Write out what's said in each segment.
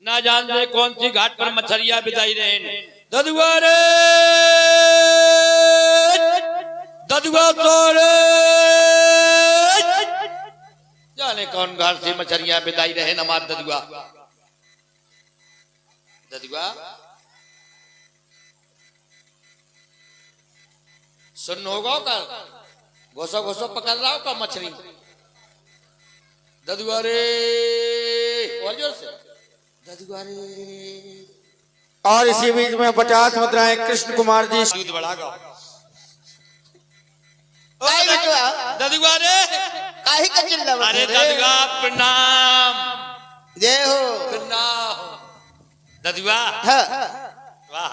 ना जानते कौन सी घाट पर मछलियां बिताई रहे। ददुआ रे ददुआ तोरे जाने कौन घाट से मछलियां बिताई रहे। हमार ददुआ ददुआ सुन होगा का घोसो घोसो पकड़ रहा हो का मछली। ददुआ रे और जोर से ददुआ रे। और इसी बीच में 50 मुद्राएं कृष्ण कुमार जी दूध बढ़ा गाओ। ददुआ रे काहे का चिल्ला। अरे ददुआ प्रणाम। जय हो प्रणाम ददुआ। हाँ। वाह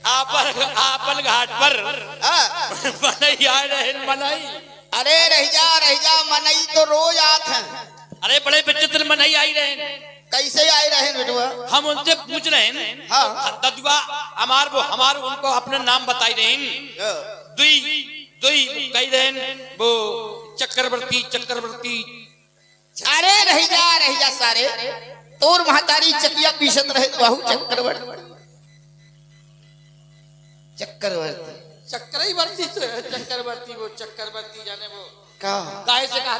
आपन घाट पर मनई आ रहे मनई। अरे रह जा मनई तो रोज आत हैं। अरे बड़े विचित्र मनई आई रहे। कैसे आए रहे बेटुआ। हम उनसे पूछ रहे हैं। हाँ। ददुआ हमार उनको अपने नाम बताई रहे। दुई दुई कही रहे वो चक्रवर्ती चक्रवर्ती। अरे रह जा सारे तोर महतारी चकिया पीसत रहे बाहू चक्रवर्ती चक्रवर्ती चक्रवर्ती वो चक्रवर्ती जाने वो का गाय से कहा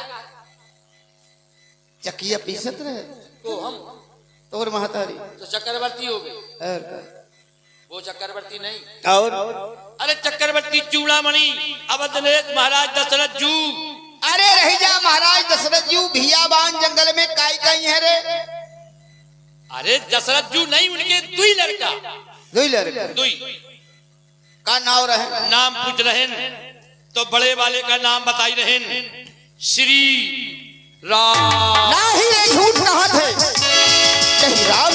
चकिया पीसत रहे तो हम तोर महतारी तो चक्रवर्ती हो गए। वो चक्रवर्ती नहीं और अरे चक्रवर्ती चूड़ामणि अवधलेश महाराज दशरथ जू। अरे रह जा महाराज दशरथ जू भियाबान जंगल में काई है रे। अरे दशरथ जू नहीं उनके दुई लड़का दुई का नाम रहे। नाम पूछ रहे तो बड़े वाले का नाम बताई रहे श्री राम। नहीं ये झूठ कहा थे। नहीं राम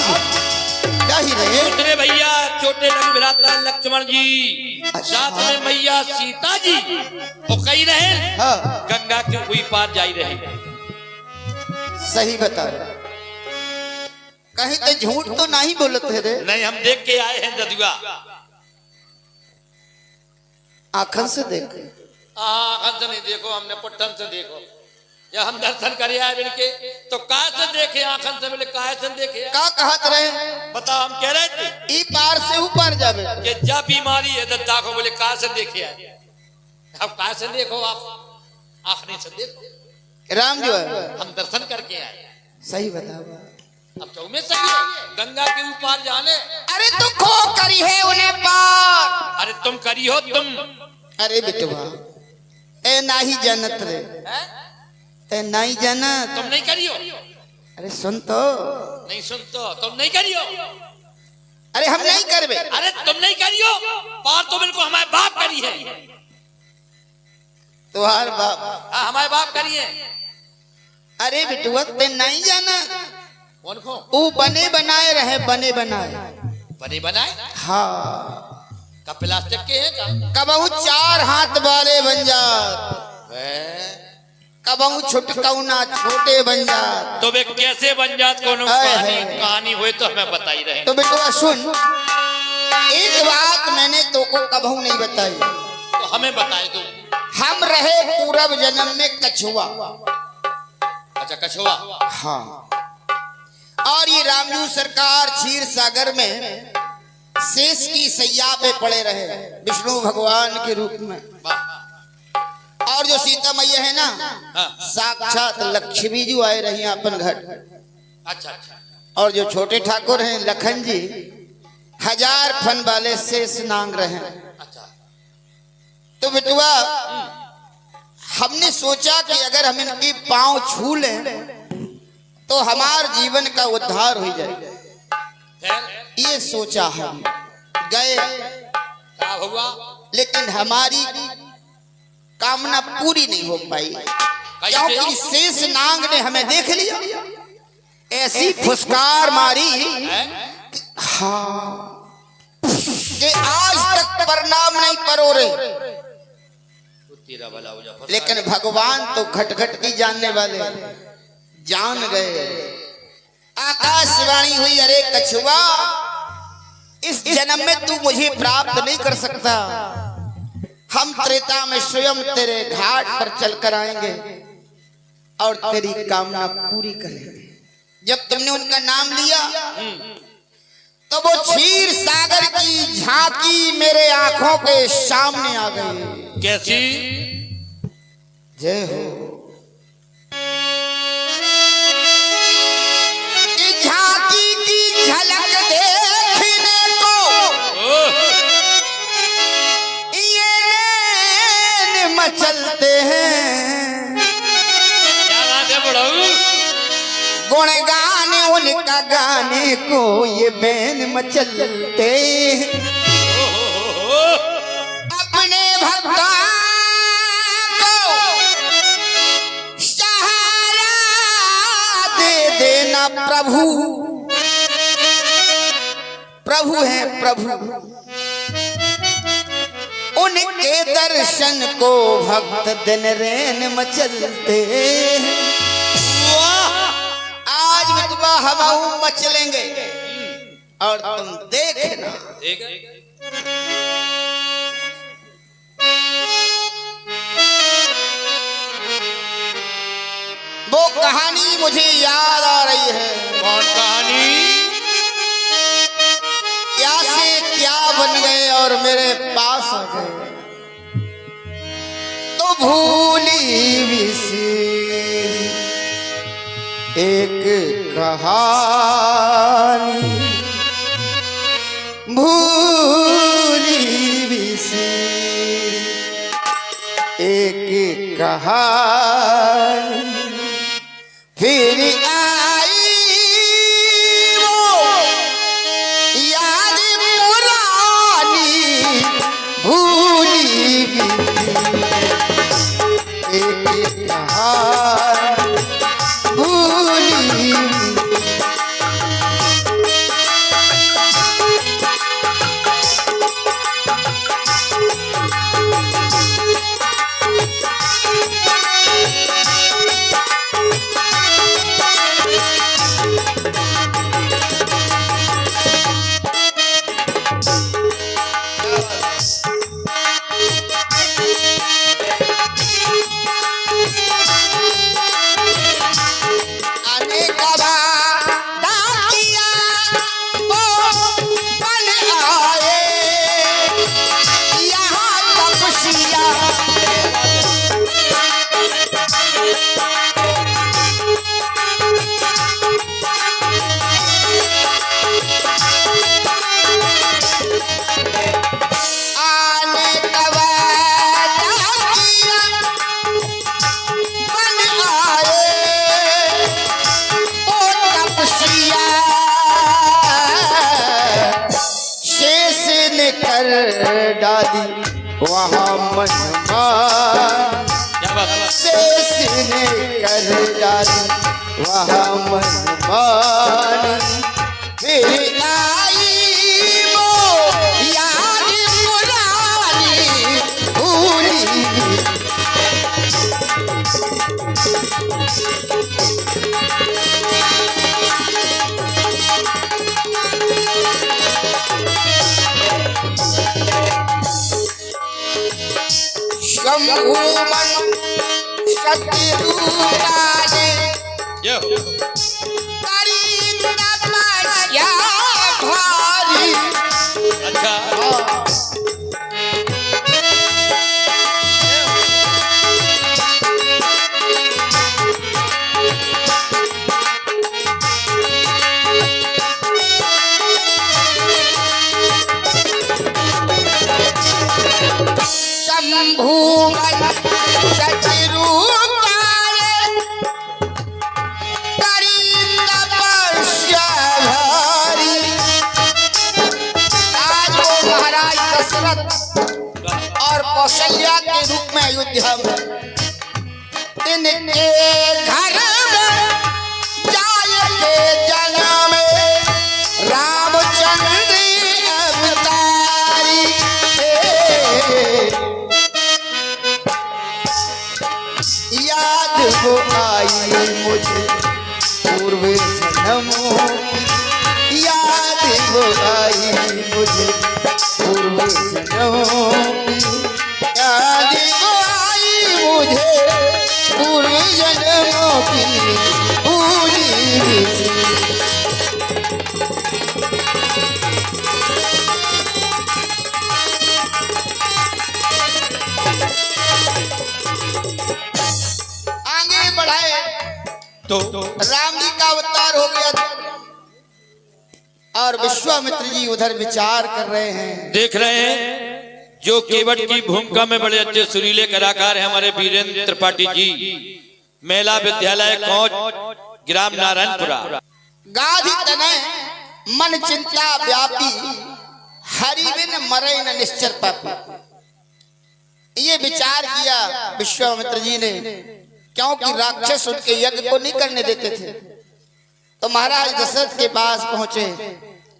नहीं रहे। दूसरे भैया छोटे रघुभ्राता लक्ष्मण जी साथ में मैया सीता जी वो कही रहे। हाँ। गंगा के कोई पार जाई रहे। सही बता रहे कहीं तो झूठ तो नहीं बोलते रे। नहीं हम देख के आए हैं ददुआ। आँखन से देखे आँखन से नहीं देखो हमने पट्टन से देखो या हम दर्शन करे आए मिलके तो कहा से देखे आँखन से बोले कहा से देखे का कहत रहे। बताओ हम कह रहे थे ई पार से ऊपर जावे कि जब बीमारी है दत्ता को बोले कहा से देखे आए। अब कहा से देखो आप आँखने से देखो राम जो है हम दर्शन करके आए। सही बताओ। अब तो में सही है गंगा के ऊपर जाने। अरे तू खो करी है उन्हें पार। अरे तुम करी हो तुम। अरे बेटवा ए नहीं जानत रे ए नहीं जानत तुम नहीं करी हो। अरे सुन तो नहीं सुन तो तुम नहीं करी हो। अरे हम नहीं करबे। अरे तुम नहीं करी हो पार तो बिल्कुल हमारे बाप करी है। तुम्हार बाप हमारे बाप करी है। अरे बेटवा ते नहीं जाना कौन को वो बने बनाए रहे बने बनाए। हाँ का प्लास्टिक के हैं का कबहू 4 हाथ वाले बन जात कबहू छुटकौना छोटे बन जात। तो वे कैसे बन जात कोनो कहानी हुए तो हमें बताई रहे। तो बेटवा सुन एक बात मैंने तो को कबहू नहीं बताई तो हमें बताए दो। हम रहे पूरब जन्म में कछुआ। अच्छा कछुआ। हाँ और ये रामजू सरकार क्षीर सागर में शेष की सैया पे पड़े रहे विष्णु भगवान के रूप में। और जो सीता मैया है ना साक्षात लक्ष्मी जी आए रही अपन घर। अच्छा अच्छा। और जो छोटे ठाकुर हैं लखन जी 1000 फन वाले शेष नांग रहे। अच्छा। तो बेटुआ हमने सोचा कि अगर हम इनकी पांव छू लें तो हमार जीवन का उद्धार हो जाए। ये सोचा हम गए क्या हुआ लेकिन हमारी कामना पूरी नहीं हो पाई क्योंकि शेष नांग ने हमें देख लिया। ऐसी फुसकार मारी हाँ कि आज तक प्रणाम नहीं करो रे। लेकिन भगवान तो घट घट की जानने वाले जान गए। आकाशवाणी हुई अरे कछुआ इस जन्म में तू मुझे प्राप्त नहीं कर सकता। हम त्रेता में स्वयं तेरे घाट पर चलकर आएंगे और तेरी कामना पूरी करेंगे। जब तुमने उनका नाम लिया तो वो क्षीर सागर की झांकी मेरे आंखों के सामने आ गई। कैसी? जय हो। इस झांकी की झलक देखने को ये नैन मचलते हैं। क्या बात है बड़ऊ? गुणगान उनका गाने को ये बैन मचलते हैं। अपने भक्तों को सहारा दे देना प्रभु। प्रभु है प्रभु, उनके दर्शन को भक्त दिन रैन मचलते हैं। आज मितवा हवाऊ मचलेंगे और तुम देखना। वो कहानी मुझे याद आ रही है। कौन कहानी? क्या से क्या बन गए और मेरे पास आ गए। तो भूली बिसरी एक कहानी, भूली बिसरी एक कहानी, फिर आई वो याद पुरानी, भूली बिसरी एक कहानी, भूली। डाली वहाँ मनमान शेष ने कर डाली वहाँ मनमान, फिर आई वो याद पुरानी, भूली शंभुमन शत्रुराजे करी तपस्या भारी। अच्छा शंभुमन शत्रुराजे करी तपस्या भारी। आज वो महाराज दशरथ और कौशल्या के रूप में अयोध्या में इनके घर में जाएंगे जन्म रामचंद्र अवतारी। याद वो आई मुझे पूर्व जन्मों की, याद वो आई मुझे पूर्व जन्मों की, याद वो आई मुझे पूर्व जन्मों की, भूली और विश्वामित्र जी उधर विचार कर रहे हैं। देख रहे हैं जो केवट की भूमिका में बड़े अच्छे सुरीले कलाकार हैं हमारे वीरेंद्र त्रिपाठी जी, महिला विद्यालय कोच, ग्राम नारायणपुरा। गाधी तनय मन चिंता व्यापी, हरि बिन मरे न निश्चर पापी। ये विचार किया विश्वामित्र जी ने, क्योंकि राक्षस उनके यज्ञ को नहीं करने देते थे। तो महाराज दशरथ के पास पहुंचे,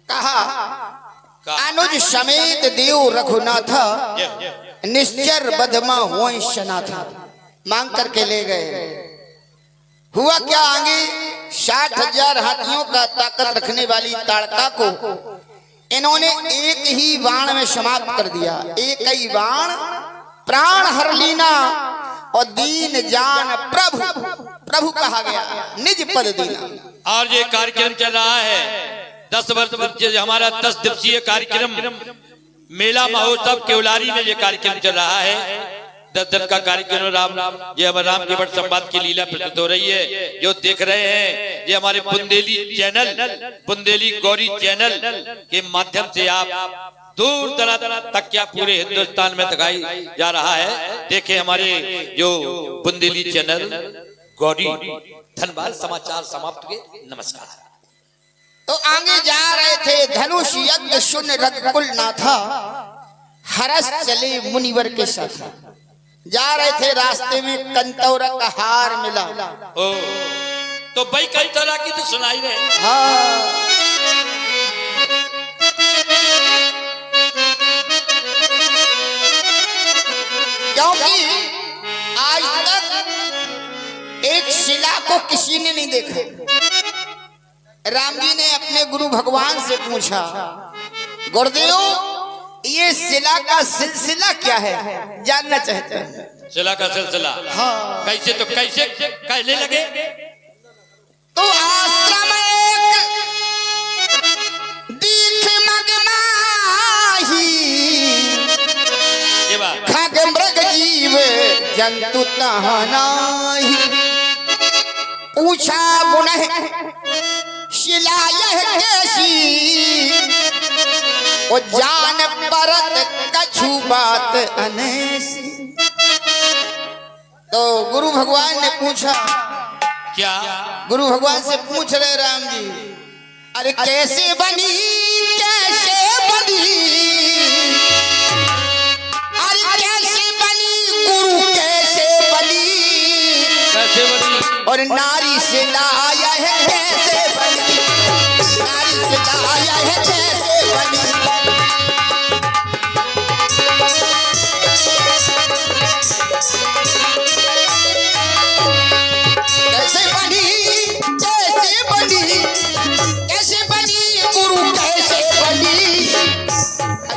कहा अनुज समेत देव रघुनाथ, निश्चर बधमा होय शनाथ। मांग करके ले गए। हुआ क्या, आगे 60,000 हाथियों का ताकत रखने वाली ताड़का को इन्होंने एक ही बाण में समाप्त कर दिया। एक ही बाण प्राण हर लीना और दीन जान प्रभु, प्रभु कहा गया, निज पद दीना। और ये कार्यक्रम चल रहा है 10 वर्ष हमारा 10 दिवसीय कार्यक्रम मेला महोत्सव केवलारी में ये कार्यक्रम चल रहा है। 10 दिन का कार्यक्रम ये हमारे राम केवट संवाद की लीला प्रस्तुत हो रही है। जो देख रहे हैं ये हमारे बुंदेली चैनल, बुंदेली गौरी चैनल के माध्यम से आप दूर दराज तक क्या पूरे हिंदुस्तान में दिखाई जा रहा है। देखे हमारे जो बुंदेली चैनल गौरी। धन्यवाद। समाचार समाप्त हुए। नमस्कार। तो आगे जा रहे थे, धनुष यज्ञ शून्य रघुकुल नाथा, हरस चले मुनिवर के साथ। जा रहे थे, रास्ते में कंतौरा का हार मिला। ओ, तो भाई कंतौरा की तो सुनाई रहे। हाँ। क्योंकि आज तक एक शिला को किसी ने नहीं देखा। राम जी ने अपने गुरु भगवान से पूछा, गुरुदेव ये शिला का सिलसिला क्या है, जानना चाहते हैं। शिला का सिलसिला? हाँ। कैसे तो कैसे कहने लगे। तो आश्रम एक दीख मगमाही, खग मृग जीव जंतु तहानाही। पूछा पुनः शिला यह कैसी, ओ जान परत कछु बात अनैसी। तो गुरु भगवान ने पूछा, क्या? गुरु भगवान से पूछ रहे राम जी, अरे कैसे बनी, कैसे बनी, अरे कैसे बनी गुरु, कैसे बनी, कैसे बनी? और नारी से लाया है कैसे बनी, नारी से लाया है कैसे बनी। कैसे बनी, कैसे बनी, कैसे बनी गुरु, कैसे बनी,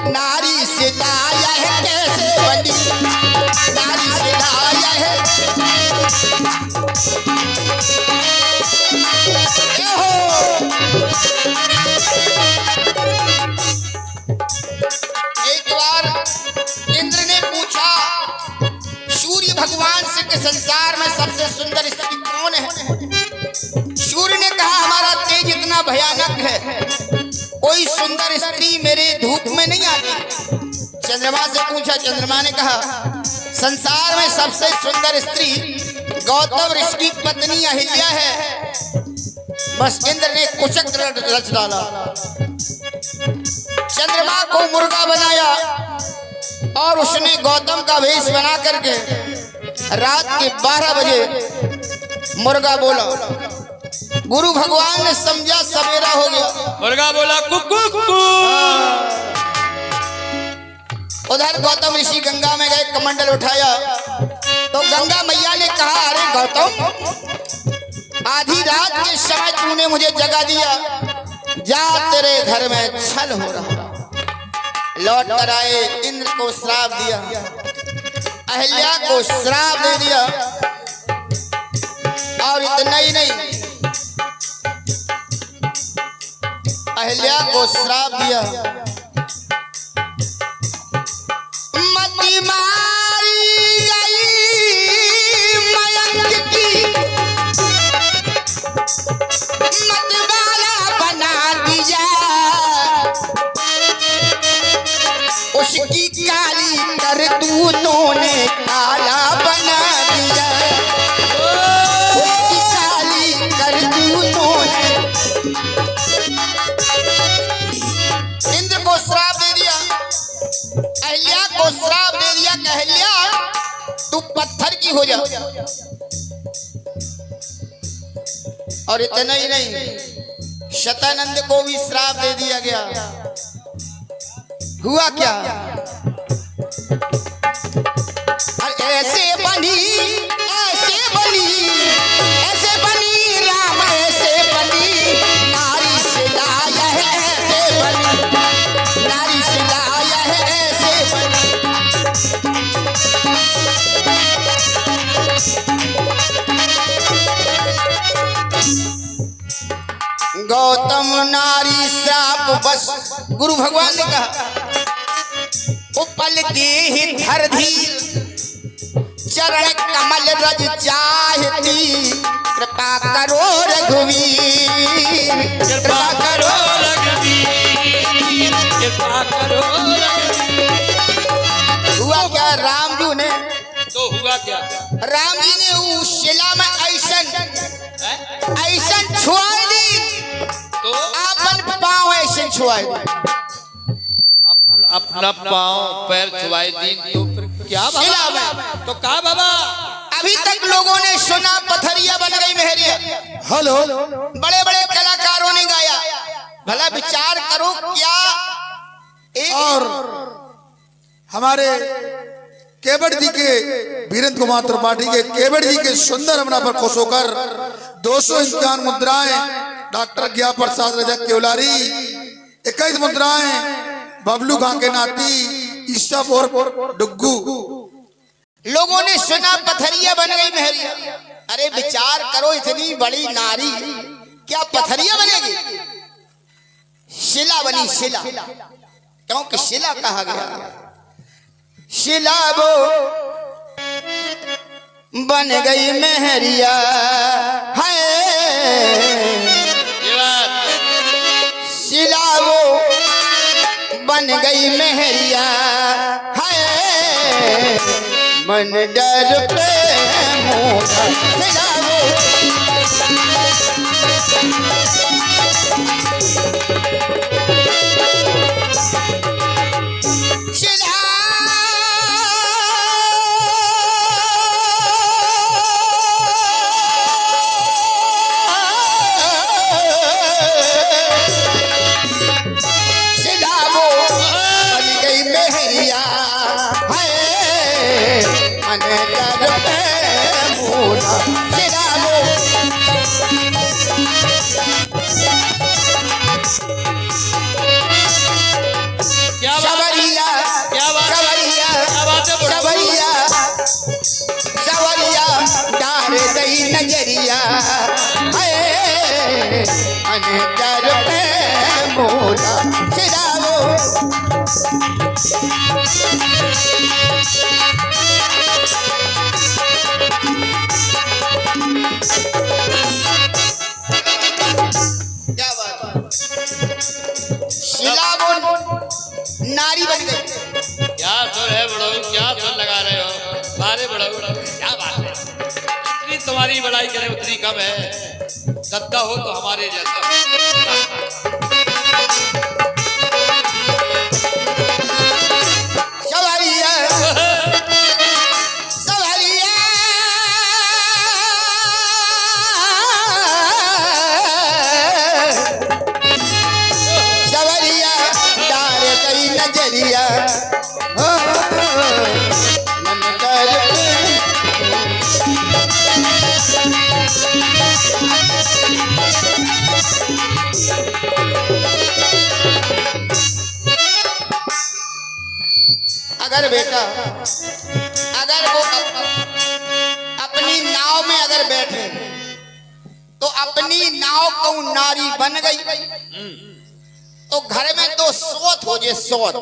नारी से लाया है कैसे बनी, नारी से लाया है। एक बार इंद्र ने पूछा सूर्य भगवान से कि संसार में सबसे सुंदर स्त्री कौन है। सूर्य ने कहा हमारा तेज इतना भयानक है, कोई सुंदर स्त्री मेरे धूप में नहीं आती। चंद्रमा से पूछा, चंद्रमा ने कहा संसार में सबसे सुंदर स्त्री गौतम ऋषि की पत्नी अहिल्या है। बस इंद्र ने कुचक रच डाला, चंद्रमा को मुर्गा बनाया और उसने गौतम का वेश बना करके रात के 12 बजे मुर्गा बोला। गुरु भगवान ने समझा सवेरा हो गया, मुर्गा बोला कुकू कुकू। उधर गौतम ऋषि गंगा में गए, कमंडल उठाया तो गंगा मैया ने कहा, अरे गौतम आधी रात के समय तूने मुझे जगा दिया, जा तेरे घर में छल हो रहा। लौट कर आए, इंद्र को श्राप दिया, अहिल्या को श्राप दे दिया। और इतना ही नहीं, अहिल्या को श्राप दिया, मती मारी गई मयंक की, मतवाला बना दिया। तू पत्थर की हो जा। और इतना ही नहीं, शतानंद को भी श्राप दे दिया गया। हुआ क्या? ऐसे बनी राम, ऐसे बनी नारी से लाया है, ऐसे बनी नारी से लाया है, ऐसे बनी। गौतम नारी श्राप बस। गुरु भगवान ने कहा उपल के ही धर धीर, चरण कमल रज चाहती, कृपा करो रघुवीर, कृपा करो रघुवीर, कृपा करो रघुवीर। हुआ क्या? रामजू ने तो हुआ क्या? राम जी ने उस शिला में ऐसन छुआ दी, तो अपन पाँव ऐसे छुआ दी, अपना पाँव पैर छुआए दी। तो फिर क्या शिला बाबा? में। तो क्या बाबा? अभी तक लोगों ने सुना पथरिया बन गई मेहरिया, हेलो, बड़े बड़े कलाकारों ने गाया। भला विचार करो क्या एक और हमारे केवट जी के वीरेंद्र कुमार त्रिपाठी के केवट जी के सुंदर हमला पर खुश होकर 251 मुद्राएं डॉक्टर ज्ञा प्रसाद रजक केवलारी, 21 मुद्राएं बबलू खां के नाती ईशफ और डुग्गू। लोगों ने सुना पथरिया बन गई मेहरिया। अरे विचार करो, इतनी बड़ी नारी क्या पथरिया बनेगी? शिला बनी, शिला, क्योंकि शिला कहा गया। शिला वो बन गई मेहरिया है, शिला वो बन गई मेहरिया है, मन डर पे मोटा शिला वो। नजरिया अनकर पे मोरा सिरावो। क्या बात, सिलावो नारी बन गई। क्या सुर है बड़ो, क्या सुर लगा रहे हो सारे बड़ो, क्या बात है? तुम्हारी बड़ाई करें उतनी कम है, सत्ता हो तो हमारे जैसा। सवारिया सवारिया सवारिया डाल कई नजरिया मन कर अगर बेटा, अगर वो अपनी नाव में अगर बैठे तो अपनी नाव को नारी बन गई तो घर में तो सोत हो जाए, सोत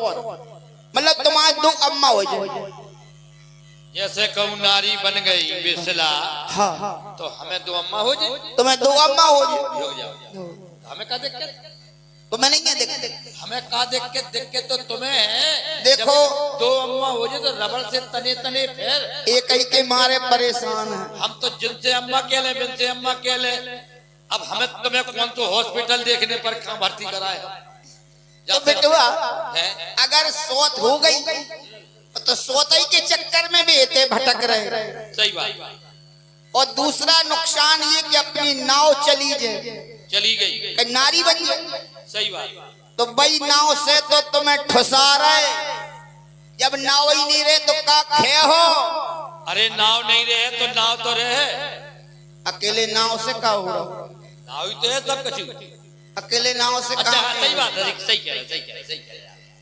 मतलब तुम्हारे दो अम्मा हो जाए। जैसे कहूँ नारी बन गई बिस्ला, हाँ, तो हमें दो अम्मा हो जाए, तुम्हें दो अम्मा हो जाए। रुक जाओ, हमें का देख के, तुम्हें नहीं है देख, हमें का देख के तो तुम्हें देखो दो अम्मा हो जाए तो रबड़ से तने तने फिर एक ही के मारे परेशान है। हम तो जिनसे अम्मा कहले बिनसे अम्मा कहले। अब हमें तुम्हें कौन तो हॉस्पिटल देखने पर कहाँ भर्ती कराए? तो बेटवा अगर सोत हो गई तो सोतई के चक्कर में भी एते भटक रहे। सही बात। और दूसरा नुकसान ये कि अपनी नाव चली गई, नारी बन जाए। सही बात। तो भाई नाव से तो तुम्हें ठुसा रहे, जब नाव ही नहीं रहे तो का खे हो। अरे नाव नहीं रहे तो नाव तो रहे, अकेले नाव से का हो, नाव ही तो है सब कुछ, अकेले नाव से अच्छा का। सही बात है, सही कह रहे।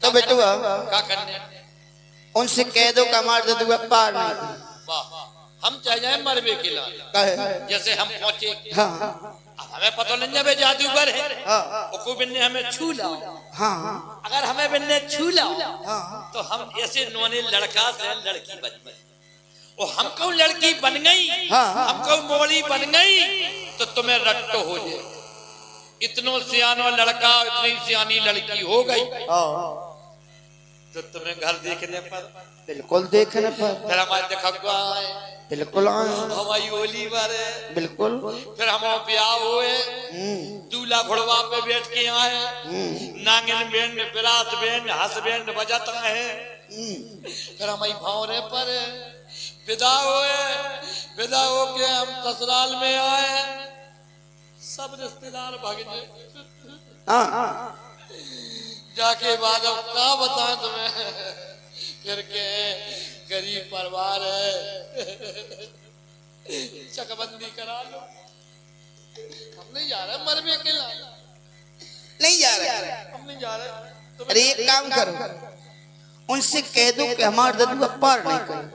तो बेटुआ क्या करने, उनसे कह दो कि हमारे ददुआ पार नहीं। वाह, हम चाहे जाए मरबे के लाल, जैसे हम पहुंचे। हाँ अब हमें पता नहीं जब जादूगर है, हाँ बिन्ने हमें छू लाओ। हाँ अगर हमें बिन्ने छू लाओ हाँ तो हम ऐसे नोने लड़का से लड़की बन गए, और हमको लड़की बन गई, हमको मोड़ी बन गई, तो तुम्हें रट्टो हो जाए। इतनो सियानो लड़का, इतनी सियानी लड़की हो गई, तो तुम्हें घर देखने पर, बिल्कुल देखने पर, फिर हमारे देखा बिल्कुल हमारी होली पर, बिल्कुल फिर हम ब्याह हुए, दूल्हा घोड़वा पे बैठ के आए, नांगन बैंड, बिरात बैंड, हंस बैंड बजाता है। फिर हमारी भौरे पर विदा हुए, विदा होके हम ससुराल में आए, सब रिश्तेदार भाग गए। जाके बाद अब क्या बताएं तुम्हें, फिर के गरीब परिवार है, चकबंदी करा लो। हम नहीं जा रहे मरबे के लाल, नहीं जा रहे, हम नहीं जा रहे। अरे एक काम करो, उनसे कह दो कि हमारे ददुआ पार नहीं करे।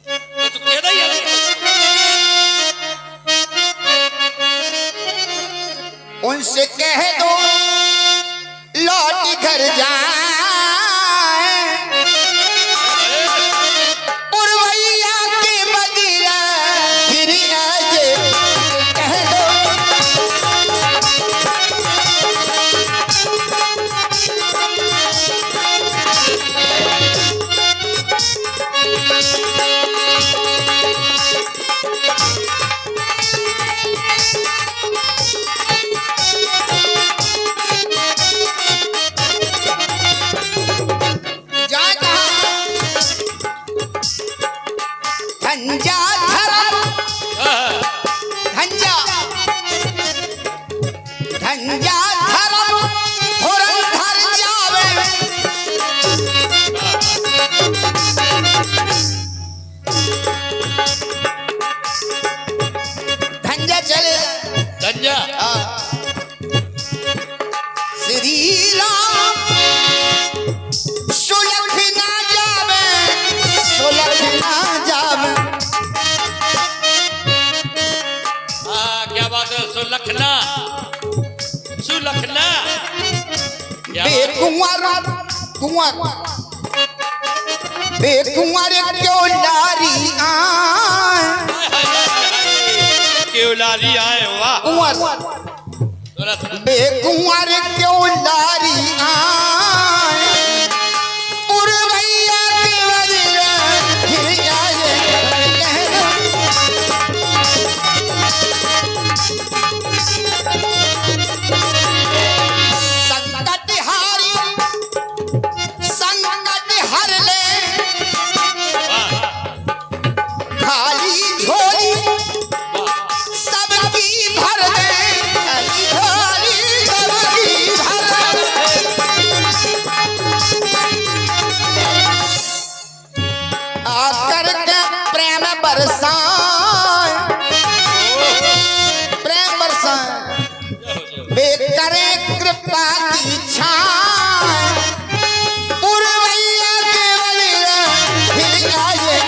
तो कह दो यार, उनसे कह दो लौट घर जाए, पुरवैया के बगिया फिर आजे। कह दो धंजा धर्म, धंजा धंजा धर्म धुरंधर जावे। धंजा चले, धंजा श्री राम सुलख ना जावे, सुलख ना जावे। क्या बात है, सुलखना, सुलखना बेकुंवर कुंवर, बेकुंवर क्यों लारी आए, क्यों लारी आए, वाह कुंवर बेकुंवर क्यों लारी आए, पुरवैया के बगिया फिर आजे। संकट हारी संकट हर ले, खाली झोली सबकी भर दे, खाली झोली सबकी भर दे। आकर के प्रेम बरसाए, प्रेम बरसाए, बेकरे कृपा की छाए, पुरवैया के बगिया फिर आजे।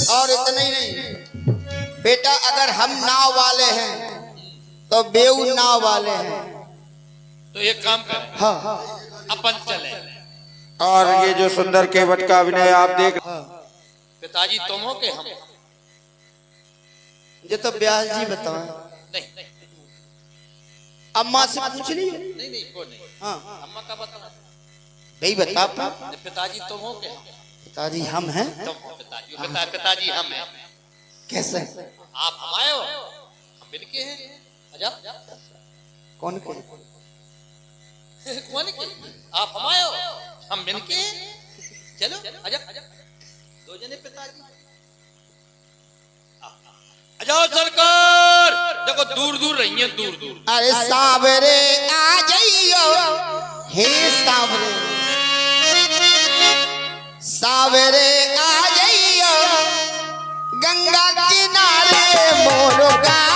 और इतना ही नहीं बेटा, अगर हम नाव वाले हैं तो बेऊ नाव वाले हैं। तो एक काम करें, हाँ अपन चले। और ये जो सुंदर केवट का अभिनय आप देख, पिताजी तुम हो के हम? ये तो ब्यास जी बताएं। नहीं अम्मा से पूछ ली। नहीं वो नहीं, हाँ अम्मा का बता, भाई बता। पिताजी तुम हो के हम? पिताजी हम हैं। तुम हो पिताजी, पिताजी हम हैं। कैसे? आप हम आए हो, हम मिलके हैं। आजा, कौन के कौन के? आप हमारे हो, हम मिलके चलो आजा दो जने पिताजी आ जाओ सरकार। देखो दूर दूर रही है, दूर दूर। अरे सावरे आ जाइयो हे सावरे सावरे आ जाइयो गंगा किनारे मोर गाँव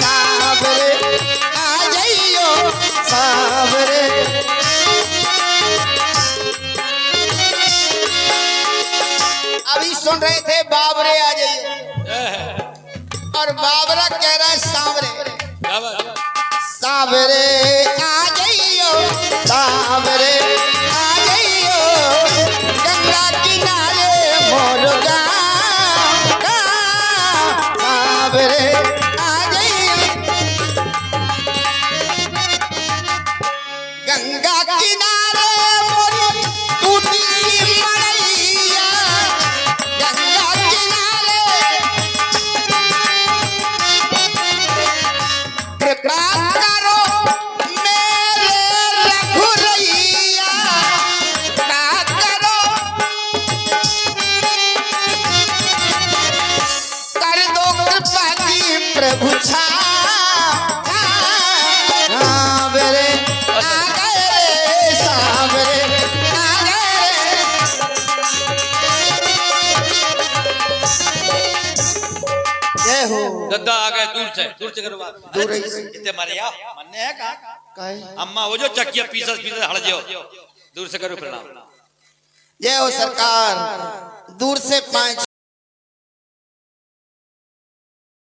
सावरे आ जाइयो सावरे। अभी सुन रहे थे बाबरे आ जाइए और बाबरा कह रहा है सांवरे सांवरे आ जाइयो सांवरे आ जाइयो गंगा किनारे मोर गाँव सांवरे आ जाइयो गंगा किनारे मोर टूटी सी मड़ैया गंगा किनारे कृपा करो मेरे रघुरैया कृपा करो कर दो कृपा की प्रभु सांवरे आ गए रे सांवरे आ गए जय हो गद्दा आ गए दूर से करो बात। दूर ही से। इतने मारे या मन्ने है कहाँ? कहे अम्मा वो जो चक्किया पीसस हट जाओ, दूर से करो प्रणाम। जय हो सरकार। दूर से 5